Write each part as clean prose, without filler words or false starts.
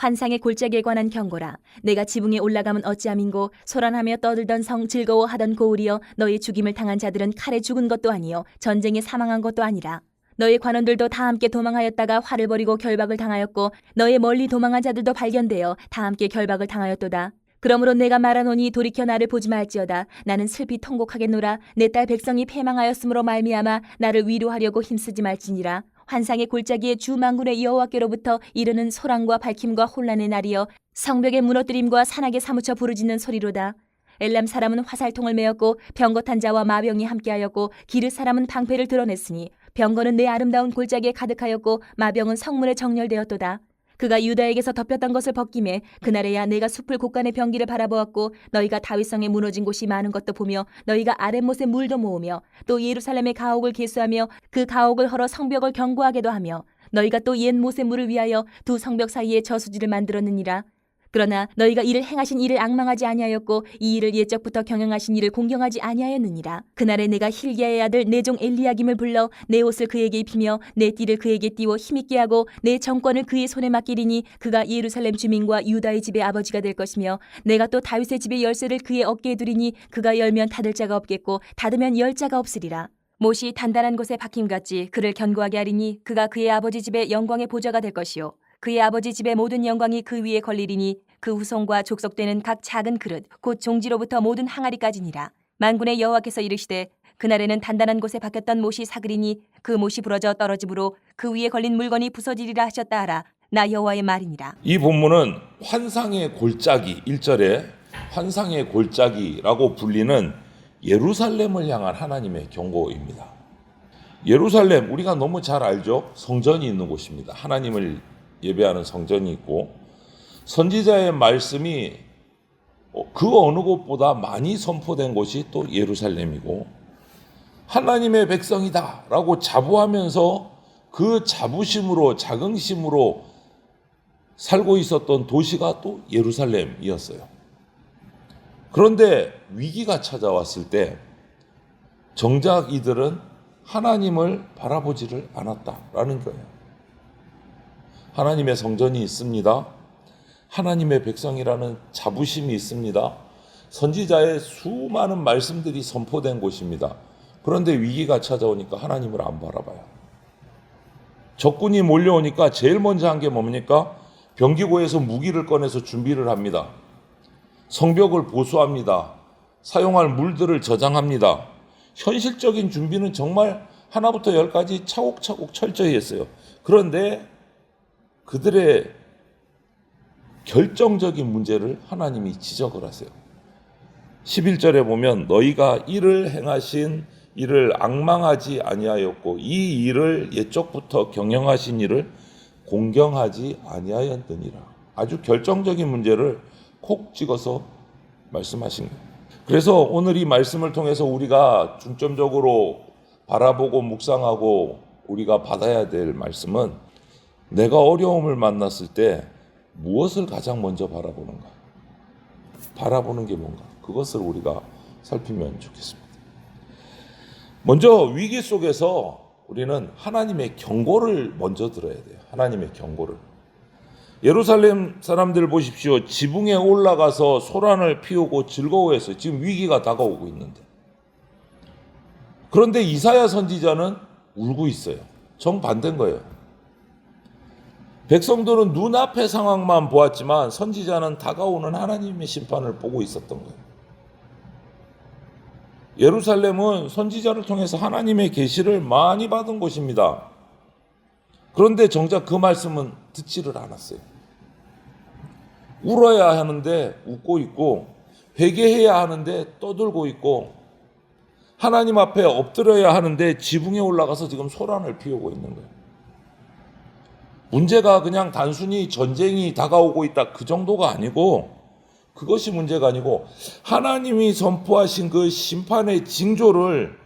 환상의 골짜기에 관한 경고라. 내가 지붕에 올라가면 어찌함인고 소란하며 떠들던 성 즐거워하던 고울이여 너희 죽임을 당한 자들은 칼에 죽은 것도 아니요 전쟁에 사망한 것도 아니라. 너희 관원들도 다 함께 도망하였다가 화를 벌이고 결박을 당하였고 너희 멀리 도망한 자들도 발견되어 다 함께 결박을 당하였도다. 그러므로 내가 말하노니 돌이켜 나를 보지 말지어다. 나는 슬피 통곡하겠노라. 내 딸 백성이 패망하였으므로 말미암아 나를 위로하려고 힘쓰지 말지니라. 환상의 골짜기에 주 만군의 여호와께로부터 이르는 소란과 밝힘과 혼란의 날이여 성벽의 무너뜨림과 산악에 사무쳐 부르짖는 소리로다. 엘람 사람은 화살통을 메었고 병거탄 자와 마병이 함께하였고 기르 사람은 방패를 드러냈으니 병거는 내 아름다운 골짜기에 가득하였고 마병은 성문에 정렬되었도다. 그가 유다에게서 덮였던 것을 벗김에 그날에야 내가 숲을 곳간의 병기를 바라보았고 너희가 다윗성에 무너진 곳이 많은 것도 보며 너희가 아랫못에 물도 모으며 또 예루살렘의 가옥을 계수하며 그 가옥을 헐어 성벽을 견고하게도 하며 너희가 또 옛 못의 물을 위하여 두 성벽 사이에 저수지를 만들었느니라. 그러나 너희가 이를 행하신 이를 앙망하지 아니하였고 이 일을 옛적부터 경영하신 이를 공경하지 아니하였느니라. 그날에 내가 힐기야의 아들 내 종 엘리야김을 불러 내 옷을 그에게 입히며 내 띠를 그에게 띠워 힘있게 하고 내 정권을 그의 손에 맡기리니 그가 예루살렘 주민과 유다의 집의 아버지가 될 것이며 내가 또 다윗의 집의 열쇠를 그의 어깨에 두리니 그가 열면 닫을 자가 없겠고 닫으면 열 자가 없으리라. 못이 단단한 곳에 박힘같이 그를 견고하게 하리니 그가 그의 아버지 집의 영광의 보좌가 될 것이요 그의 아버지 집의 모든 영광이 그 위에 걸리리니 그 후손과 족속되는 각 작은 그릇 곧 종지로부터 모든 항아리까지니라. 만군의 여호와께서 이르시되 그날에는 단단한 곳에 박혔던 못이 사그리니 그 못이 부러져 떨어지므로 그 위에 걸린 물건이 부서지리라 하셨다 하라. 나 여호와의 말이니라. 이 본문은 환상의 골짜기 1절에 환상의 골짜기라고 불리는 예루살렘을 향한 하나님의 경고입니다. 예루살렘 우리가 너무 잘 알죠. 성전이 있는 곳입니다. 하나님을 예배하는 성전이 있고 선지자의 말씀이 그 어느 곳보다 많이 선포된 곳이 또 예루살렘이고 하나님의 백성이다 라고 자부하면서 그 자부심으로 자긍심으로 살고 있었던 도시가 또 예루살렘이었어요. 그런데 위기가 찾아왔을 때 정작 이들은 하나님을 바라보지를 않았다라는 거예요. 하나님의 성전이 있습니다. 하나님의 백성이라는 자부심이 있습니다. 선지자의 수많은 말씀들이 선포된 곳입니다. 그런데 위기가 찾아오니까 하나님을 안 바라봐요. 적군이 몰려오니까 제일 먼저 한 게 뭡니까? 병기고에서 무기를 꺼내서 준비를 합니다. 성벽을 보수합니다. 사용할 물들을 저장합니다. 현실적인 준비는 정말 하나부터 열까지 차곡차곡 철저히 했어요. 그런데 그들의 결정적인 문제를 하나님이 지적을 하세요. 11절에 보면 너희가 이를 행하신 이를 앙망하지 아니하였고 이 일을 옛적부터 경영하신 이를 공경하지 아니하였느니라. 아주 결정적인 문제를 콕 찍어서 말씀하신 거예요. 그래서 오늘 이 말씀을 통해서 우리가 중점적으로 바라보고 묵상하고 우리가 받아야 될 말씀은 내가 어려움을 만났을 때 무엇을 가장 먼저 바라보는가? 바라보는 게 뭔가? 그것을 우리가 살피면 좋겠습니다. 먼저 위기 속에서 우리는 하나님의 경고를 먼저 들어야 돼요. 하나님의 경고를. 예루살렘 사람들 보십시오. 지붕에 올라가서 소란을 피우고 즐거워했어요. 지금 위기가 다가오고 있는데. 그런데 이사야 선지자는 울고 있어요. 정반대인 거예요. 백성들은 눈앞의 상황만 보았지만 선지자는 다가오는 하나님의 심판을 보고 있었던 거예요. 예루살렘은 선지자를 통해서 하나님의 계시를 많이 받은 곳입니다. 그런데 정작 그 말씀은 듣지를 않았어요. 울어야 하는데 웃고 있고 회개해야 하는데 떠들고 있고 하나님 앞에 엎드려야 하는데 지붕에 올라가서 지금 소란을 피우고 있는 거예요. 문제가 그냥 단순히 전쟁이 다가오고 있다 그 정도가 아니고 그것이 문제가 아니고 하나님이 선포하신 그 심판의 징조를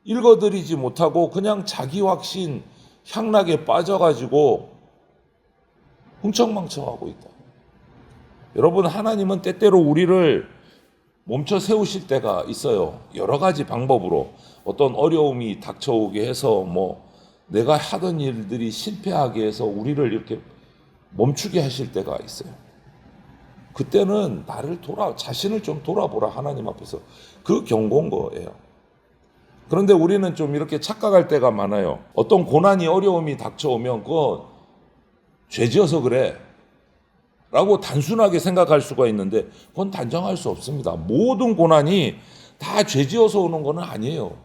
읽어드리지 못하고 그냥 자기 확신 향락에 빠져가지고 흥청망청하고 있다. 여러분 하나님은 때때로 우리를 멈춰 세우실 때가 있어요. 여러 가지 방법으로 어떤 어려움이 닥쳐오게 해서 내가 하던 일들이 실패하게 해서 우리를 이렇게 멈추게 하실 때가 있어요. 그때는 자신을 좀 돌아보라, 하나님 앞에서. 그 경고인 거예요. 그런데 우리는 좀 이렇게 착각할 때가 많아요. 어떤 고난이, 어려움이 닥쳐오면 그거 죄지어서 그래 라고 단순하게 생각할 수가 있는데, 그건 단정할 수 없습니다. 모든 고난이 다 죄지어서 오는 건 아니에요.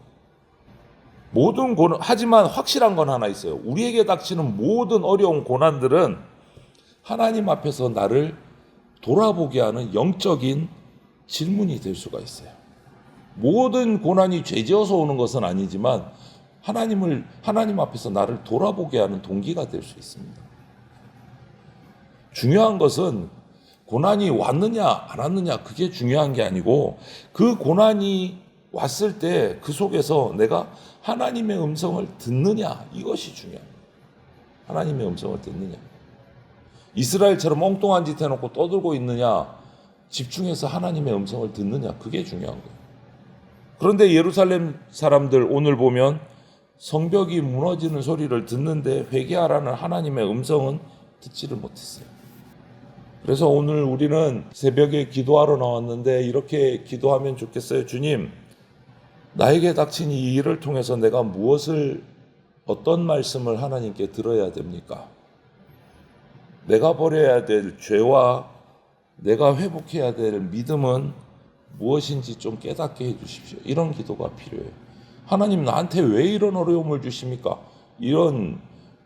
모든 고난, 하지만 확실한 건 하나 있어요. 우리에게 닥치는 모든 어려운 고난들은 하나님 앞에서 나를 돌아보게 하는 영적인 질문이 될 수가 있어요. 모든 고난이 죄지어서 오는 것은 아니지만 하나님 앞에서 나를 돌아보게 하는 동기가 될 수 있습니다. 중요한 것은 고난이 왔느냐 안 왔느냐, 그게 중요한 게 아니고, 그 고난이 왔을 때 그 속에서 내가 하나님의 음성을 듣느냐, 이것이 중요합니다. 하나님의 음성을 듣느냐. 이스라엘처럼 엉뚱한 짓 해놓고 떠들고 있느냐, 집중해서 하나님의 음성을 듣느냐, 그게 중요한 거예요. 그런데 예루살렘 사람들 오늘 보면 성벽이 무너지는 소리를 듣는데 회개하라는 하나님의 음성은 듣지를 못했어요. 그래서 오늘 우리는 새벽에 기도하러 나왔는데 이렇게 기도하면 좋겠어요. 주님, 나에게 닥친 이 일을 통해서 내가 어떤 말씀을 하나님께 들어야 됩니까? 내가 버려야 될 죄와 내가 회복해야 될 믿음은 무엇인지 좀 깨닫게 해주십시오. 이런 기도가 필요해요. 하나님, 나한테 왜 이런 어려움을 주십니까?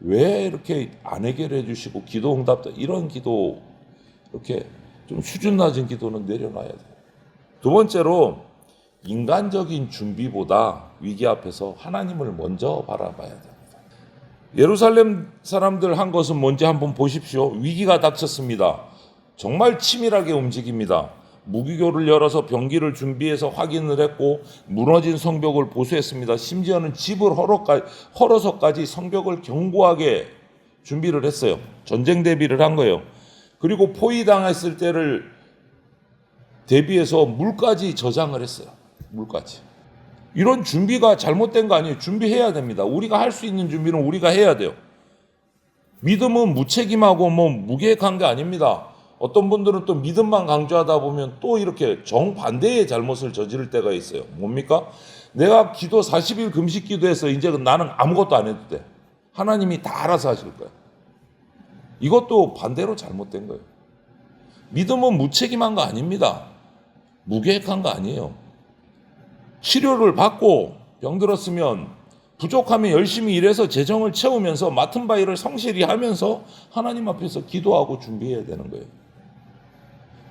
왜 이렇게 안 해결해 주시고 기도 응답도, 이런 기도, 이렇게 좀 수준 낮은 기도는 내려놔야 돼요. 두 번째로, 인간적인 준비보다 위기 앞에서 하나님을 먼저 바라봐야 됩니다. 예루살렘 사람들 한 것은 뭔지 한번 보십시오. 위기가 닥쳤습니다. 정말 치밀하게 움직입니다. 무기고를 열어서 병기를 준비해서 확인을 했고, 무너진 성벽을 보수했습니다. 심지어는 집을 헐어서까지 성벽을 견고하게 준비를 했어요. 전쟁 대비를 한 거예요. 그리고 포위당했을 때를 대비해서 물까지 저장을 했어요. 물까지. 이런 준비가 잘못된 거 아니에요. 준비해야 됩니다. 우리가 할 수 있는 준비는 우리가 해야 돼요. 믿음은 무책임하고 무계획한 게 아닙니다. 어떤 분들은 또 믿음만 강조하다 보면 또 이렇게 정반대의 잘못을 저지를 때가 있어요. 뭡니까? 내가 기도 40일 금식 기도해서 이제 나는 아무것도 안 해도 돼. 하나님이 다 알아서 하실 거야. 이것도 반대로 잘못된 거예요. 믿음은 무책임한 거 아닙니다. 무계획한 거 아니에요. 치료를 받고 병들었으면 부족하면 열심히 일해서 재정을 채우면서 맡은 바 일을 성실히 하면서 하나님 앞에서 기도하고 준비해야 되는 거예요.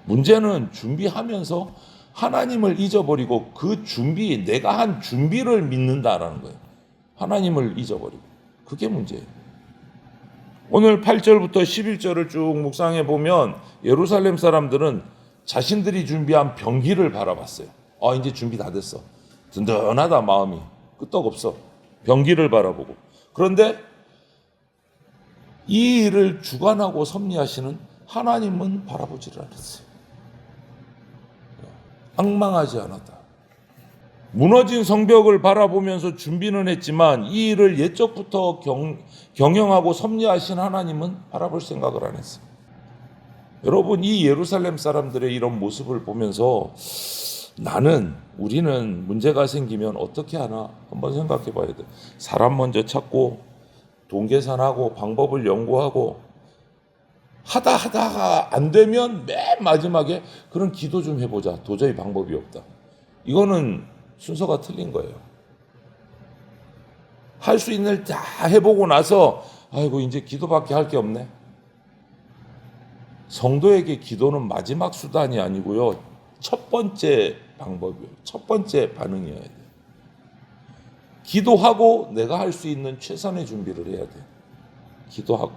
문제는 준비하면서 하나님을 잊어버리고 내가 한 준비를 믿는다라는 거예요. 하나님을 잊어버리고. 그게 문제예요. 오늘 8절부터 11절을 쭉 묵상해 보면 예루살렘 사람들은 자신들이 준비한 병기를 바라봤어요. 이제 준비 다 됐어. 든든하다, 마음이. 끄떡없어. 병기를 바라보고. 그런데 이 일을 주관하고 섭리하시는 하나님은 바라보지를 않았어요. 앙망하지 않았다. 무너진 성벽을 바라보면서 준비는 했지만 이 일을 옛적부터 경영하고 섭리하신 하나님은 바라볼 생각을 안 했어요. 여러분, 이 예루살렘 사람들의 이런 모습을 보면서 우리는 문제가 생기면 어떻게 하나 한번 생각해 봐야 돼요. 사람 먼저 찾고 돈 계산하고 방법을 연구하고 하다가 안 되면 맨 마지막에 그런 기도 좀 해보자. 도저히 방법이 없다. 이거는 순서가 틀린 거예요. 할 수 있는 일 다 해보고 나서 아이고 이제 기도밖에 할 게 없네. 성도에게 기도는 마지막 수단이 아니고요. 첫 번째 방법이에요. 첫 번째 반응이어야 돼요. 기도하고 내가 할 수 있는 최선의 준비를 해야 돼요. 기도하고.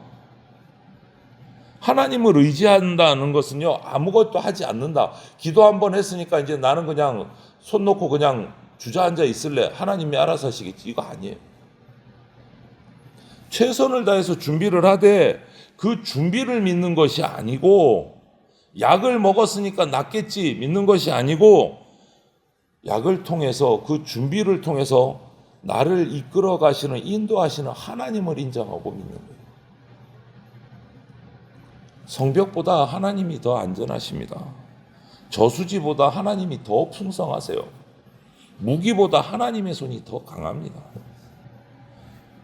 하나님을 의지한다는 것은요, 아무것도 하지 않는다. 기도 한번 했으니까 이제 나는 그냥 손 놓고 그냥 주저앉아 있을래. 하나님이 알아서 하시겠지. 이거 아니에요. 최선을 다해서 준비를 하되 그 준비를 믿는 것이 아니고, 약을 먹었으니까 낫겠지 믿는 것이 아니고, 약을 통해서 그 준비를 통해서 나를 이끌어 가시는, 인도하시는 하나님을 인정하고 믿는 거예요. 성벽보다 하나님이 더 안전하십니다. 저수지보다 하나님이 더 풍성하세요. 무기보다 하나님의 손이 더 강합니다.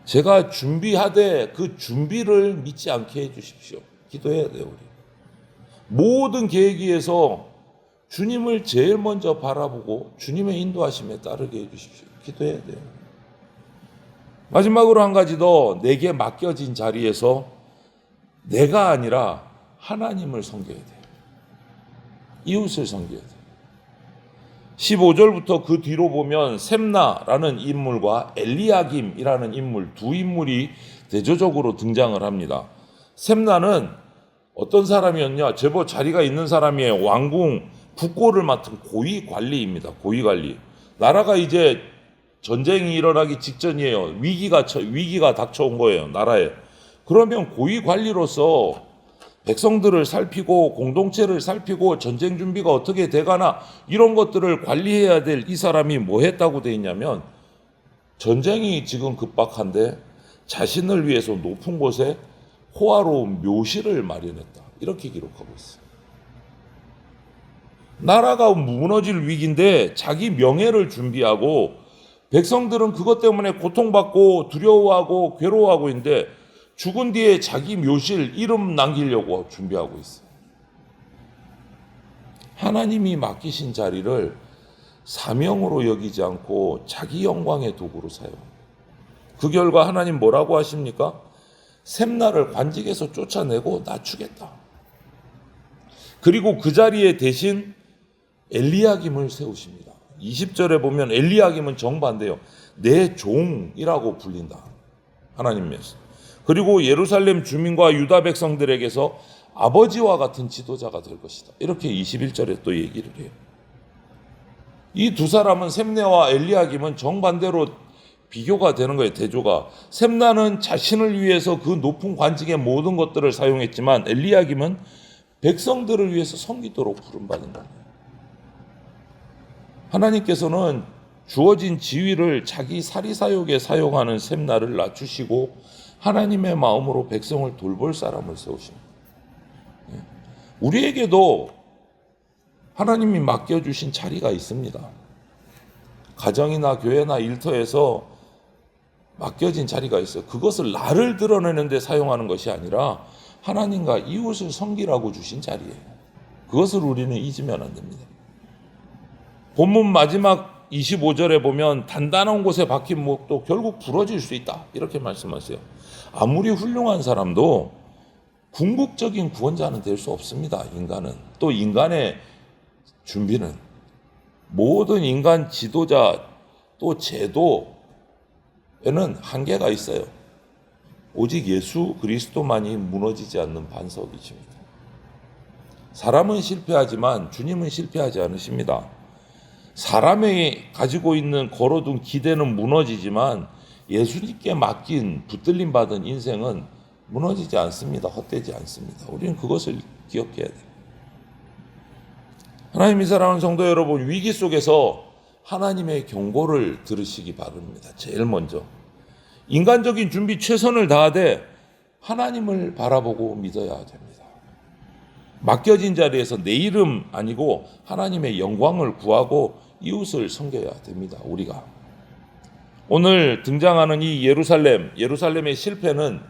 제가 준비하되 그 준비를 믿지 않게 해주십시오. 기도해야 돼요. 우리 모든 계획 위에서 주님을 제일 먼저 바라보고 주님의 인도하심에 따르게 해주십시오. 기도해야 돼요. 마지막으로 한 가지 더, 내게 맡겨진 자리에서 내가 아니라 하나님을 섬겨야 돼요. 이웃을 섬겨야 돼요. 15절부터 그 뒤로 보면 셈나라는 인물과 엘리야김이라는 인물, 두 인물이 대조적으로 등장을 합니다. 셈나는 어떤 사람이었냐? 제법 자리가 있는 사람이에요. 왕궁 국고를 맡은 고위 관리입니다. 고위 관리. 나라가 이제 전쟁이 일어나기 직전이에요. 위기가 닥쳐온 거예요. 나라에. 그러면 고위 관리로서 백성들을 살피고 공동체를 살피고 전쟁 준비가 어떻게 돼가나 이런 것들을 관리해야 될 이 사람이 뭐 했다고 돼 있냐면, 전쟁이 지금 급박한데 자신을 위해서 높은 곳에 호화로운 묘실을 마련했다. 이렇게 기록하고 있어요. 나라가 무너질 위기인데 자기 명예를 준비하고 백성들은 그것 때문에 고통받고 두려워하고 괴로워하고 있는데 죽은 뒤에 자기 묘실 이름 남기려고 준비하고 있어요. 하나님이 맡기신 자리를 사명으로 여기지 않고 자기 영광의 도구로 사용해요. 그 결과 하나님 뭐라고 하십니까? 셈나를 관직에서 쫓아내고 낮추겠다. 그리고 그 자리에 대신 엘리야김을 세우십니다. 20절에 보면 엘리야김은 정반대요. 내 종이라고 불린다. 하나님께서. 그리고 예루살렘 주민과 유다 백성들에게서 아버지와 같은 지도자가 될 것이다. 이렇게 21절에 또 얘기를 해요. 이 두 사람은, 셈나와 엘리야김은 정반대로 비교가 되는 거예요. 대조가. 셈나는 자신을 위해서 그 높은 관직의 모든 것들을 사용했지만 엘리야김은 백성들을 위해서 섬기도록 부름받은 거예요. 하나님께서는 주어진 지위를 자기 사리사욕에 사용하는 셈나를 낮추시고 하나님의 마음으로 백성을 돌볼 사람을 세우십니다. 우리에게도 하나님이 맡겨주신 자리가 있습니다. 가정이나 교회나 일터에서 맡겨진 자리가 있어요. 그것을 나를 드러내는 데 사용하는 것이 아니라 하나님과 이웃을 섬기라고 주신 자리예요. 그것을 우리는 잊으면 안 됩니다. 본문 마지막 25절에 보면 단단한 곳에 박힌 목도 결국 부러질 수 있다. 이렇게 말씀하세요. 아무리 훌륭한 사람도 궁극적인 구원자는 될 수 없습니다. 인간은. 또 인간의 준비는, 모든 인간 지도자 또 제도에는 한계가 있어요. 오직 예수 그리스도만이 무너지지 않는 반석이십니다. 사람은 실패하지만 주님은 실패하지 않으십니다. 사람이 가지고 있는 걸어둔 기대는 무너지지만 예수님께 맡긴 붙들림 받은 인생은 무너지지 않습니다. 헛되지 않습니다. 우리는 그것을 기억해야 돼요. 하나님이 사랑하는 성도 여러분, 위기 속에서 하나님의 경고를 들으시기 바랍니다. 제일 먼저 인간적인 준비 최선을 다하되 하나님을 바라보고 믿어야 됩니다. 맡겨진 자리에서 내 이름 아니고 하나님의 영광을 구하고 이웃을 섬겨야 됩니다. 우리가 오늘 등장하는 이 예루살렘의 실패는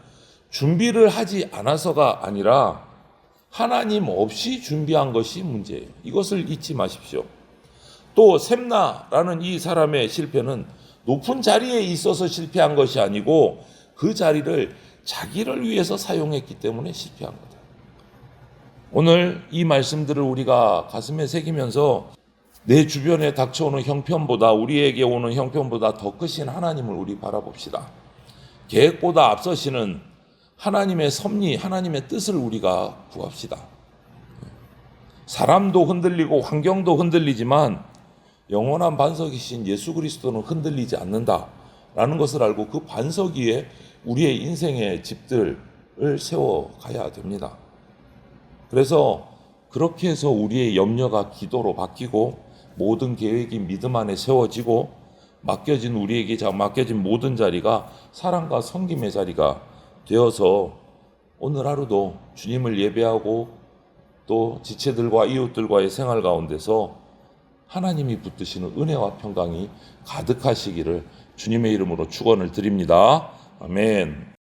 준비를 하지 않아서가 아니라 하나님 없이 준비한 것이 문제예요. 이것을 잊지 마십시오. 또 셈나라는 이 사람의 실패는 높은 자리에 있어서 실패한 것이 아니고 그 자리를 자기를 위해서 사용했기 때문에 실패한 거다. 오늘 이 말씀들을 우리가 가슴에 새기면서 내 주변에 닥쳐오는 형편보다, 우리에게 오는 형편보다 더 크신 하나님을 우리 바라봅시다. 계획보다 앞서시는 하나님의 섭리, 하나님의 뜻을 우리가 구합시다. 사람도 흔들리고 환경도 흔들리지만 영원한 반석이신 예수 그리스도는 흔들리지 않는다라는 것을 알고 그 반석 위에 우리의 인생의 집들을 세워가야 됩니다. 그래서 그렇게 해서 우리의 염려가 기도로 바뀌고 모든 계획이 믿음 안에 세워지고 우리에게 맡겨진 모든 자리가 사랑과 섬김의 자리가 되어서 오늘 하루도 주님을 예배하고 또 지체들과 이웃들과의 생활 가운데서 하나님이 붙드시는 은혜와 평강이 가득하시기를 주님의 이름으로 축원을 드립니다. 아멘.